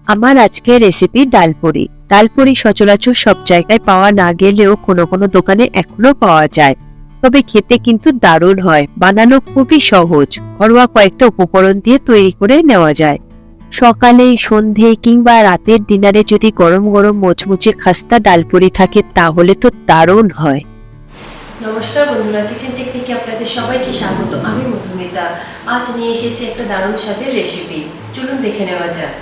আমার আজকের রেসিপি ডালপুরি। ডালপুরি সচরাচর সব জায়গায় পাওয়া না গেলেও কোনো কোনো দোকানে এখনো পাওয়া যায়, তবে খেতে কিন্তু দারুণ হয়। বানানো খুবই সহজ, ঘরোয়া কয়েকটা উপকরণ দিয়ে তৈরি করে নেওয়া যায়। সকালে, সন্ধে কিংবা রাতের ডিনারে যদি গরম গরম মুচমুচে খাস্তা ডালপুরি থাকে তাহলে তো দারুণ হয়। নমস্কার বন্ধুরা, কিচেন টেকনিকে আপনাদের সবাইকে স্বাগত। আমি মধুমিতা। আজ নিয়ে এসেছি একটা দারুণ স্বাদের রেসিপি, চলুন দেখে নেওয়া যাক।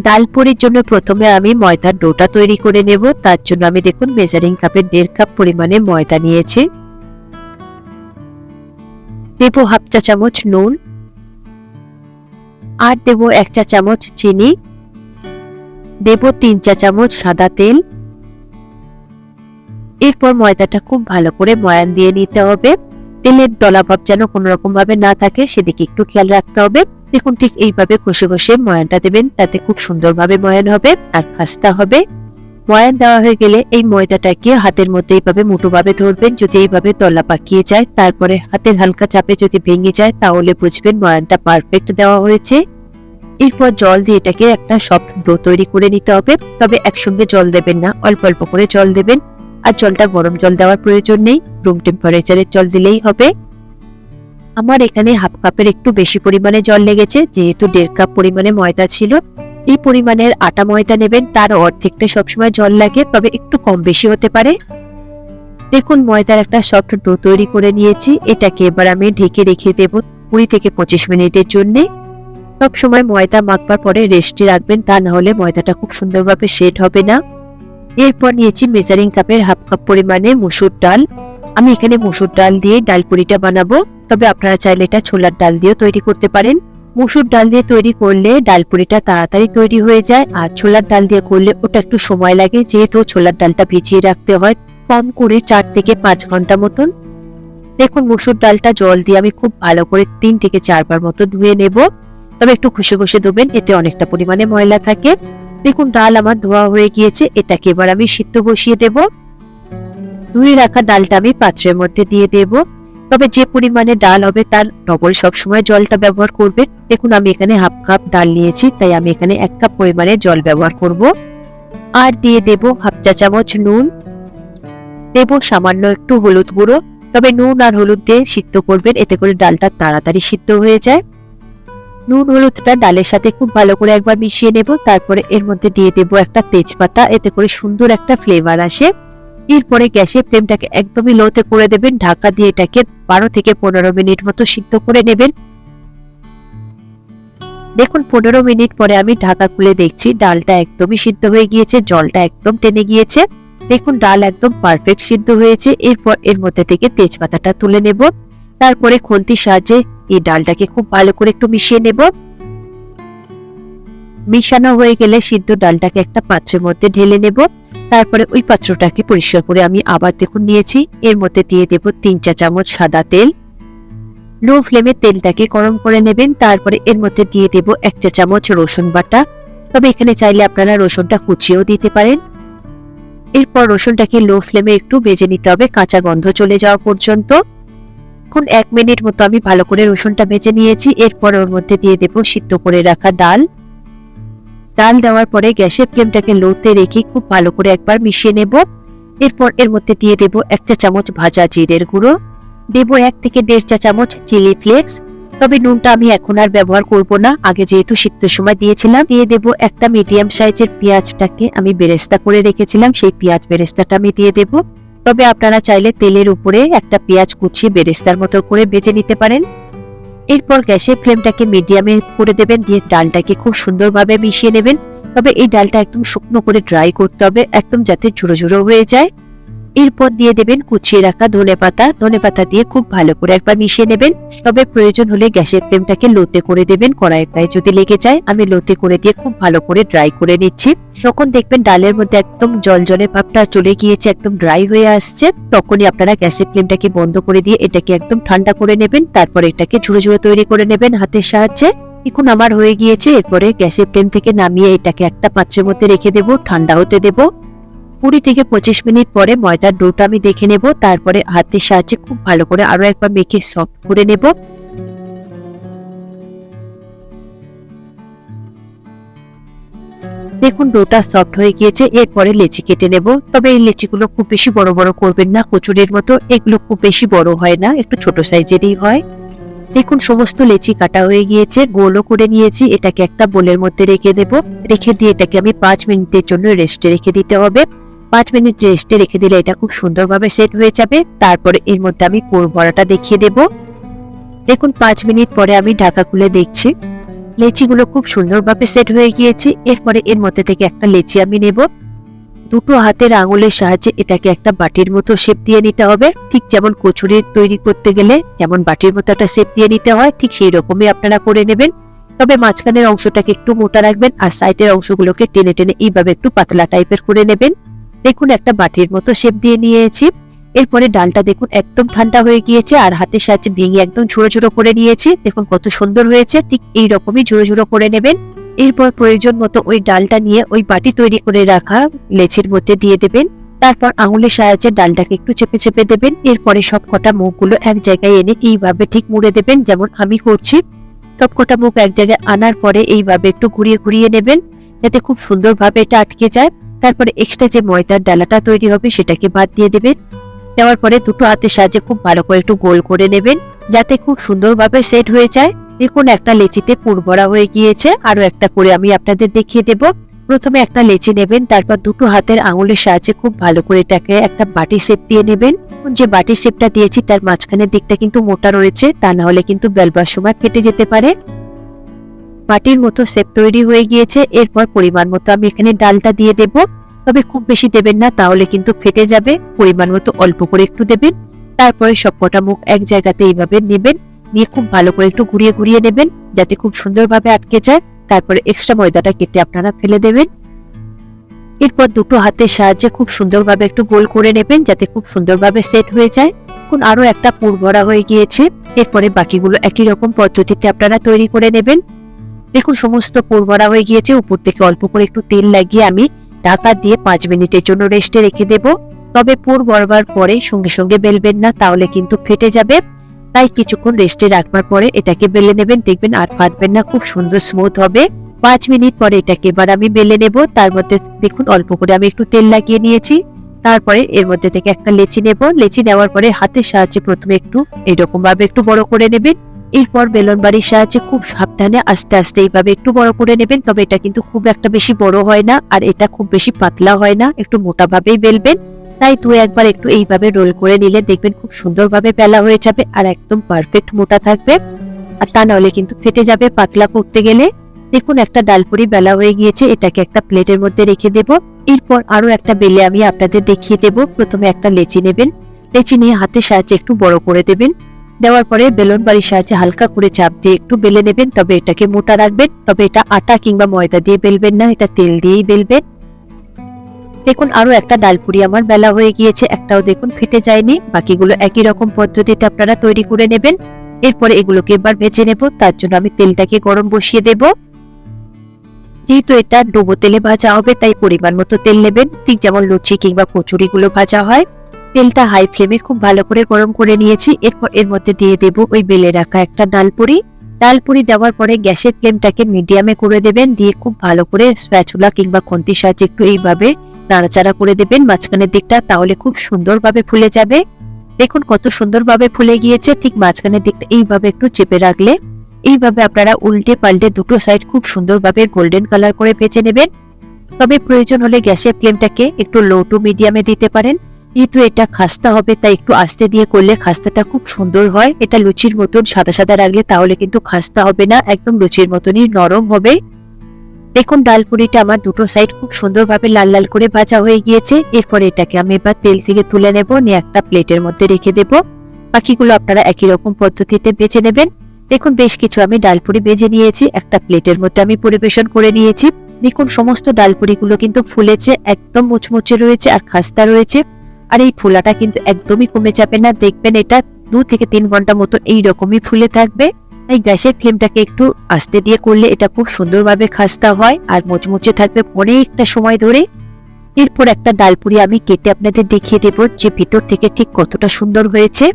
ডালপুরির জন্য প্রথমে আমি ময়দার ডোটা তৈরি করে নেব। তার জন্য আমি দেখুন মেজারিং কাপের 1.5 কাপ পরিমাণে ময়দা নিয়েছি। দেব হাফ চা চামচ নুন, আর দেব 1 চা চামচ চিনি, দেব 3 চা চামচ সাদা তেল। এরপর ময়দাটা খুব ভালো করে ময়ান দিয়ে নিতে হবে। তেলের দলাভাব যেন কোনো রকম ভাবে না থাকে সেদিকে একটু খেয়াল রাখতে হবে। দেখুন ঠিক এইভাবে ঘষে ঘষে ময়ানটা দেবেন, তাতে খুব সুন্দরভাবে ময়ান হবে আর খাস্তা হবে। ময়ান দেওয়া হয়ে গেলে এই ময়দাটাকে হাতের মধ্যে এইভাবে মুঠোভাবে ধরবেন। যদি এইভাবে দলা পাকিয়ে যায়, তারপরে হাতের হালকা চাপে যদি ভেঙে যায়, তাহলে বুঝবেন ময়ানটা পারফেক্ট দেওয়া হয়েছে। এরপর জল দিয়ে এটাকে একটা সফট ডো তৈরি করে নিতে হবে। তবে একসঙ্গে জল দেবেন না, অল্প অল্প করে জল দেবেন। আর জলটা গরম জল দেওয়ার প্রয়োজন নেই, রুম টেম্পারেচারের জল দিলেই হবে। আমার এখানে হাফ কাপের একটু বেশি পরিমাণে জল লেগেছে, যেহেতু 1.5 কাপ পরিমাণে ময়দা ছিল। এই পরিমাণের আটা ময়দা নেবেন, তার অর্ধেকটা সবসময় জল লাগে, তবে একটু কম বেশি হতে পারে। দেখুন ময়দার একটা সফট ডো তৈরি করে নিয়েছি। এটাকে এবার আমি ঢেকে রেখে দেব 20 থেকে 25 মিনিটের জন্য। সবসময় ময়দা মাখবার পরে রেস্টে রাখবেন, তা না হলে ময়দাটা খুব সুন্দরভাবে সেট হবে না। এরপর নিয়েছি মেজারিং কাপের হাফ কাপ পরিমাণে মসুর ডাল। আমি এখানে মসুর ডাল দিয়ে ডালপুরিটা বানাবো, তবে আপনারা চাইলে এটা ছোলার ডাল দিয়েও তৈরি করতে পারেন। মসুর ডাল দিয়ে তৈরি করলে ডালপুরিটা তাড়াতাড়ি তৈরি হয়ে যায়, আর ছোলার ডাল দিয়ে করলে ওটা একটু সময় লাগে, যেহেতু ছোলার ডালটা ভিজিয়ে রাখতে হয় কম করে 4 থেকে 5 ঘন্টা মতন। দেখুন মসুর ডালটা জল দিয়ে আমি খুব ভালো করে 3 থেকে 4 বার মতো ধুয়ে নেব, তবে একটু ঘষে ঘষে ধুবেন, এতে অনেকটা পরিমাণে ময়লা থাকে। দেখুন ডাল আমার ধোয়া হয়ে গিয়েছে, এটাকে এবার আমি সিদ্ধ বসিয়ে দেব। ধুয়ে রাখা ডালটা আমি পাত্রের মধ্যে দিয়ে দেব, তবে যে পরিমাণে ডাল হবে তার ডবল সবসময় জলটা ব্যবহার করবে। দেখুন আমি এখানে হাফ কাপ ডাল নিয়েছি, তাই আমি এখানে 1 কাপ পরিমাণে জল ব্যবহার করব। আর দিয়ে দেব হাফ চা চামচ নুন, দেব সামান্য একটু হলুদ গুঁড়ো। তবে নুন আর হলুদ দিয়ে সিদ্ধ করবেন, এতে করে ডালটা তাড়াতাড়ি সিদ্ধ হয়ে যায়। নুন হলুদটা ডালের সাথে খুব ভালো করে একবার মিশিয়ে নেব। তারপরে এর মধ্যে দিয়ে দেব একটা তেজপাতা, এতে করে সুন্দর একটা ফ্লেভার আসে। এরপরে গ্যাসের ফ্লেমটাকে একদমই লোতে করে দেবেন, ঢাকা দিয়ে এটাকে 12 থেকে 15 মিনিট মতো সিদ্ধ করে নেবেন। দেখুন 15 মিনিট পরে আমি ঢাকা খুলে দেখছি ডালটা একদমই সিদ্ধ হয়ে গিয়েছে, জলটা একদম টেনে গিয়েছে। দেখুন ডাল একদম পারফেক্ট সিদ্ধ হয়েছে। এরপর এর মধ্যে থেকে তেজপাতাটা তুলে নেব। তারপরে খুন্তির সাহায্যে এই ডালটাকে খুব ভালো করে একটু মিশিয়ে নেব। মিশানো হয়ে গেলে সিদ্ধ ডালটাকে একটা পাত্রের মধ্যে ঢেলে নেব। তারপরে ওই পাত্রটাকে পরিষ্কার করে আমি আবার দেখুন নিয়েছি। এর মধ্যে দিয়ে দেব 3 চা চামচ সাদা তেল। লো ফ্লেমে তেলটাকে গরম করে নেবেন। তারপরে এর মধ্যে দিয়ে দেব 1 চা চামচ রসুন বাটা, তবে এখানে চাইলে আপনারা রসুনটা কুচিয়েও দিতে পারেন। এরপর রসুনটাকে লো ফ্লেমে একটু ভেজে নিতে হবে, কাঁচা গন্ধ চলে যাওয়া পর্যন্ত। এখন 1 মিনিট মতো আমি ভালো করে রসুনটা ভেজে নিয়েছি। এরপর ওর মধ্যে দিয়ে দেব সিদ্ধ করে রাখা ডাল। ডাল দেওয়ার পরে গ্যাসের ফ্লেমটাকে লোতে রেখে খুব ভালো করে একবার মিশিয়ে নেব। এরপর এর মধ্যে দিয়ে দেব 1 চা চামচ ভাজা জিরের গুঁড়ো, দেব 1 থেকে 1.5 চা চামচ চিলি ফ্লেক্স। তবে নুনটা আমি এখন আর ব্যবহার করব না, আগে যেহেতু সিদ্ধর সময় দিয়েছিলাম। দিয়ে দেব একটা মিডিয়াম সাইজের পেঁয়াজটাকে আমি বেরেস্তা করে রেখেছিলাম, সেই পেঁয়াজ বেরেস্তাটা আমি দিয়ে দেব। তবে আপনারা চাইলে তেলের উপরে একটা পেঁয়াজ কুচিয়ে বেরেস্তার মতো করে ভেজে নিতে পারেন। এরপর গ্যাসের ফ্লেমটাকে মিডিয়ামে করে দেবেন, দিয়ে ডালটাকে খুব সুন্দরভাবে মিশিয়ে নেবেন। তবে এই ডালটা একদম শুকনো করে ড্রাই করতে হবে, একদম যাতে ঝুড়ো ঝুড়ো হয়ে যায়। এরপর দিয়ে দেবেন কুচিয়ে রাখা ধনেপাতা। ধনেপাতা দিয়ে খুব ভালো করে একবার মিশিয়ে নেবেন। তবে প্রয়োজন হলে গ্যাসের ফ্লেমটাকে লোতে করে দেবেন, কড়াইয়ের গায়ে যদি লেগে যায়। আমি লোতে করে দিয়ে খুব ভালো করে ড্রাই করে নিচ্ছি। যখন দেখবেন ডালের মধ্যে একদম জলজলে ভাবটা চলে গিয়েছে, একদম ড্রাই হয়ে আসছে, তখনই আপনারা গ্যাসের ফ্লেমটাকে বন্ধ করে দিয়ে এটাকে একদম ঠান্ডা করে নেবেন। তারপর এটাকে ঝুড়ো ঝুড়ো তৈরি করে নেবেন হাতের সাহায্যে। এখন আমার হয়ে গিয়েছে। এরপরে গ্যাসের ফ্লেম থেকে নামিয়ে এটাকে একটা পাত্রের মধ্যে রেখে দেব, ঠান্ডা হতে দেব। 20 থেকে 25 মিনিট পরে ময়দার ডোটা আমি দেখে নেব। তারপরে হাতের সাহায্যে খুব ভালো করে আরো একবার মেখে সফট করে নেব। দেখুন ডোটা সফট হয়ে গিয়েছে। এরপরে লেচি কেটে নেব। তবে এই লেচিগুলো খুব বেশি বড় বড় করবেন না, কচুরির মতো এগুলো খুব বেশি বড় হয় না, একটু ছোট সাইজেরই হয়। দেখুন সমস্ত লেচি কাটা হয়ে গিয়েছে, গোলও করে নিয়েছি। এটাকে একটা বোলের মধ্যে রেখে দেব। রেখে দিয়ে এটাকে আমি 5 মিনিটের জন্য রেস্টে রেখে দিতে হবে। 5 মিনিট রেস্টে রেখে দিলে এটা খুব সুন্দরভাবে সেট হয়ে যাবে। তারপরে এর মধ্যে আমি পুর ভরাটা দেখিয়ে দেব। দেখুন 5 মিনিট পরে আমি ঢাকা খুলে দেখছি লেচিগুলো খুব সুন্দরভাবে সেট হয়ে গিয়েছে। এরপরে এর মধ্যে থেকে একটা লেচি আমি নেব। দুটো হাতের আঙুলের সাহায্যে এটাকে একটা বাটির মতো শেপ দিয়ে নিতে হবে। ঠিক যেমন কচুরি তৈরি করতে গেলে যেমন বাটির মতো একটা শেপ দিয়ে নিতে হয়, ঠিক সেই রকমই আপনারা করে নেবেন। তবে মাঝখানের অংশটাকে একটু মোটা রাখবেন আর সাইডের অংশগুলোকে টেনে টেনে এইভাবে একটু পাতলা টাইপের করে নেবেন। দেখুন একটা বাটির মতো শেপ দিয়ে নিয়েছি। এরপরে ডালটা দেখুন একদম ঠান্ডা হয়ে গিয়েছে আর হাতের সাহায্যে ভেঙে একদম ঝুড়ো ঝুড়ো করে নিয়েছি। দেখুন কত সুন্দর হয়েছে, ঠিক এইরকমই ঝুড়ো ঝুড়ো করে নেবেন। এরপর প্রয়োজন মতো ওই ডালটা নিয়ে ওই বাটি তৈরি করে রাখা লেচির মধ্যে দিয়ে দেবেন। তারপর আঙুলের সাহায্যে ডালটাকে একটু চেপে চেপে দেবেন। এরপরে সব কটা মুখগুলো এক জায়গায় এনে এইভাবে ঠিক মুড়ে দেবেন, যেমন আমি করছি। সব কটা মুখ এক জায়গায় আনার পরে এইভাবে একটু ঘুরিয়ে ঘুরিয়ে নেবেন, যাতে খুব সুন্দরভাবে এটা আটকে যায়। তারপরে এক্সট্রা যে ময়দার ডালাটা তৈরি হবে সেটাকে বাদ দিয়ে দেবেন। দেওয়ার পরে দুটো হাতের সাহায্যে খুব ভালো করে একটু গোল করে নেবেন, যাতে খুব সুন্দরভাবে সেট হয়ে যায়। দেখুন একটা লেচিতে পুর ভরা হয়ে গিয়েছে। আরো একটা করে আমি আপনাদের দেখিয়ে দেব। প্রথমে একটা লেচি নেবেন, তারপর দুটো হাতের আঙুলের সাহায্যে খুব ভালো করে এটাকে একটা বাটি শেপ দিয়ে নেবেন। যে বাটি শেপটা দিয়েছি তার মাঝখানের দিকটা কিন্তু মোটা রয়েছে, তা না হলে কিন্তু বেলবার সময় ফেটে যেতে পারে। বাটির মতো শেপ তৈরি হয়ে গিয়েছে। এরপর পরিমাণ মতো আমি এখানে ডালটা দিয়ে দেব। তবে খুব বেশি দেবেন না, তাহলে কিন্তু ফেটে যাবে। পরিমাণ মতো অল্প করে একটু দেবেন। তারপরে সবকটা মুখ এক জায়গাতে এইভাবে নেবেন, নিয়ে খুব ভালো করে একটু ঘুরিয়ে ঘুরিয়ে নেবেন, যাতে খুব সুন্দরভাবে আটকে যায়। তারপরে এক্সট্রা ময়দাটা কেটে আপনারা ফেলে দেবেন। এরপর দুটো হাতের সাহায্যে খুব সুন্দরভাবে একটু গোল করে নেবেন, যাতে খুব সুন্দরভাবে সেট হয়ে যায়। এখন আরো একটা পুর ভরা হয়ে গিয়েছে। এরপরে বাকিগুলো একই রকম পদ্ধতিতে আপনারা তৈরি করে নেবেন। দেখুন সমস্ত পুর ভরা হয়ে গিয়েছে। উপর থেকে অল্প করে একটু তেল লাগিয়ে আমি ঢাকা দিয়ে 5 মিনিটের জন্য রেস্টে রেখে দেব। তবে পুর ভরবার পরে সঙ্গে সঙ্গে বেলবেন না, তাহলে কিন্তু ফেটে যাবে। তাই কিছুক্ষণ রেস্টে রাখবার পরে এটাকে বেলে নেবেন, দেখবেন আর ফাটবেন না, খুব সুন্দর স্মুথ হবে। 5 মিনিট পরে এটাকে এবার আমি বেলে নেব। তার মধ্যে দেখুন অল্প করে আমি একটু তেল লাগিয়ে নিয়েছি। তারপরে এর মধ্যে থেকে একটা লেচি নেব। লেচি নেওয়ার পরে হাতের সাহায্যে প্রথমে একটু এরকম ভাবে একটু বড় করে নেবেন। এরপর বেলন বাড়ির সাহায্যে খুব সাবধানে আস্তে আস্তে এইভাবে একটু বড় করে নেবেন। তবে এটা কিন্তু খুব একটা বেশি বড় হয় না, আর এটা খুব বেশি পাতলা হয় না, একটু মোটা ভাবেই বেলবেন। তাই দু একবার একটু এইভাবে রোল করে নিলে দেখবেন খুব সুন্দরভাবে বেলা হয়ে যাবে আর একদম পারফেক্ট মোটা থাকবে। আর তা নাহলে কিন্তু ফেটে যাবে পাতলা করতে গেলে। দেখুন একটা ডালপুরি বেলা হয়ে গিয়েছে, এটাকে একটা প্লেটের মধ্যে রেখে দেব। এরপর আরো একটা বেলে আমি আপনাদের দেখিয়ে দেব। প্রথমে একটা লেচি নেবেন, লেচি নিয়ে হাতের সাহায্যে একটু বড় করে দেবেন। দেওয়ার পরে বেলন বাড়ির সাহায্যে হালকা করে চাপ দিয়ে একটু বেলে নেবেন। তবে এটাকে মোটা রাখবেন। তবে এটা আটা কিংবা ময়দা দিয়ে বেলবেন না, এটা তেল দিয়েই বেলবেন। দেখুন আরো একটা ডালপুরি আমার বেলা হয়ে গিয়েছে, একটাও দেখুন ফেটে যায়নি। বাকিগুলো একই রকম পদ্ধতিতে আপনারা তৈরি করে নেবেন। এরপরে এগুলোকে এবার ভেজে নেব। তার জন্য আমি তেলটাকে গরম বসিয়ে দেব। যেহেতু এটা ডুবো তেলে ভাজা হবে, তাই পরিমাণ মতো তেল নেবেন, ঠিক যেমন লুচি কিংবা কচুরি গুলো ভাজা হয়। তেলটা হাই ফ্লেমে খুব ভালো করে গরম করে নিয়েছি। এরপর এর মধ্যে দিয়ে দেব ওই বেলে রাখা একটা ডালপুরি। ডালপুরি দেওয়ার পরে গ্যাসের ফ্লেমটাকে মিডিয়ামে করে দেবেন। দিয়ে খুব ভালো করে স্প্যাচুলা কিংবা খুন্তির সাহায্যে একটু এইভাবে নাড়াচাড়া করে দেবেন মাঝখানের দিকটা, তাহলে খুব সুন্দরভাবে ফুলে যাবে। দেখুন কত সুন্দরভাবে ফুলে গিয়েছে। ঠিক মাঝখানের দিকটা এইভাবে একটু চেপে রাখলে এইভাবে আপনারা উল্টে পাল্টে দুটো সাইড খুব সুন্দরভাবে গোল্ডেন কালার করে ভেজে নেবেন। তবে প্রয়োজন হলে গ্যাসের ফ্লেমটাকে একটু লো টু মিডিয়ামে দিতে পারেন। যেহেতু এটা খাস্তা হবে, তাই একটু আস্তে দিয়ে করলে খাস্তাটা খুব সুন্দর হয়। এটা লুচির মতন সাদা সাদা রাখলে তাহলে কিন্তু খাস্তা হবে না, একদম লুচির মতনই নরম হবে। দেখুন ডালপুরিটা আমার দুটো সাইড খুব সুন্দরভাবে লাল লাল করে ভাজা হয়ে গিয়েছে। এরপরে এটাকে আমি এবার তেল থেকে তুলে নেব, নিয়ে একটা প্লেটের মধ্যে রেখে দেব। বাকিগুলো আপনারা একই রকম পদ্ধতিতে ভেজে নেবেন। দেখুন বেশ কিছু আমি ডালপুরি ভেজে নিয়েছি, একটা প্লেটের মধ্যে আমি পরিবেশন করে নিয়েছি। দেখুন সমস্ত ডালপুরিগুলো কিন্তু ফুলেছে, একদম মুচমুচে রয়েছে আর খাস্তা রয়েছে। আর এই ফোলাটা কিন্তু একদমই কমে যাবে না, দেখবেন এটা 2 থেকে 3 ঘন্টা মতো এইরকমই ফুলে থাকবে। তাই গ্যাসের ফ্লেমটাকে একটু আস্তে দিয়ে করলে এটা খুব সুন্দরভাবে খাস্তা হয় আর মুচমুচে থাকবে অনেকটা সময় ধরে। এরপর একটা ডালপুরি আমি কেটে আপনাদের দেখিয়ে দেব যে ভিতর থেকে ঠিক কতটা সুন্দর হয়েছে।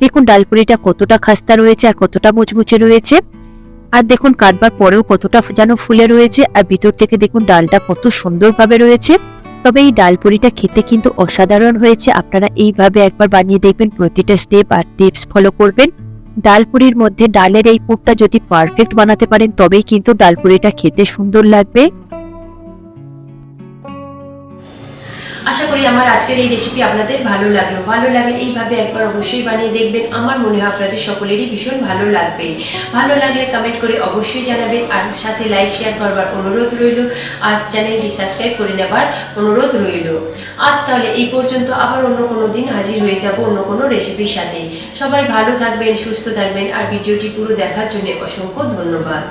দেখুন ডালপুরিটা কতটা খাস্তা রয়েছে আর কতটা মুচমুচে রয়েছে। আর দেখুন কাটবার পরেও কতটা যেন ফুলে রয়েছে, আর ভিতর থেকে দেখুন ডালটা কত সুন্দরভাবে রয়েছে। তবে এই ডাল পুরিটা খেতে কিন্তু অসাধারণ হয়েছে। আপনারা এইভাবে একবার বানিয়ে দেখবেন, প্রতিটা স্টেপ আর টিপস ফলো করবেন। ডাল পুরির মধ্যে ডালের এই পুরটা যদি পারফেক্ট বানাতে পারেন তবেই কিন্তু ডাল পুরিটা খেতে সুন্দর লাগবে। আশা করি আমার আজকের এই রেসিপি আপনাদের ভালো লাগলো। ভালো লাগলে এইভাবে একবার অবশ্যই বানিয়ে দেখবেন। আমার মনে হয় আপনাদের সকলেরই ভীষণ ভালো লাগবে। ভালো লাগলে কমেন্ট করে অবশ্যই জানাবেন, আর সাথে লাইক শেয়ার করবার অনুরোধ রইল, আর চ্যানেলটি সাবস্ক্রাইব করে নেবার অনুরোধ রইল। আজ তাহলে এই পর্যন্ত, আবার অন্য কোনো দিন হাজির হয়ে যাব অন্য কোনো রেসিপির সাথে। সবাই ভালো থাকবেন, সুস্থ থাকবেন, আর ভিডিওটি পুরো দেখার জন্য অসংখ্য ধন্যবাদ।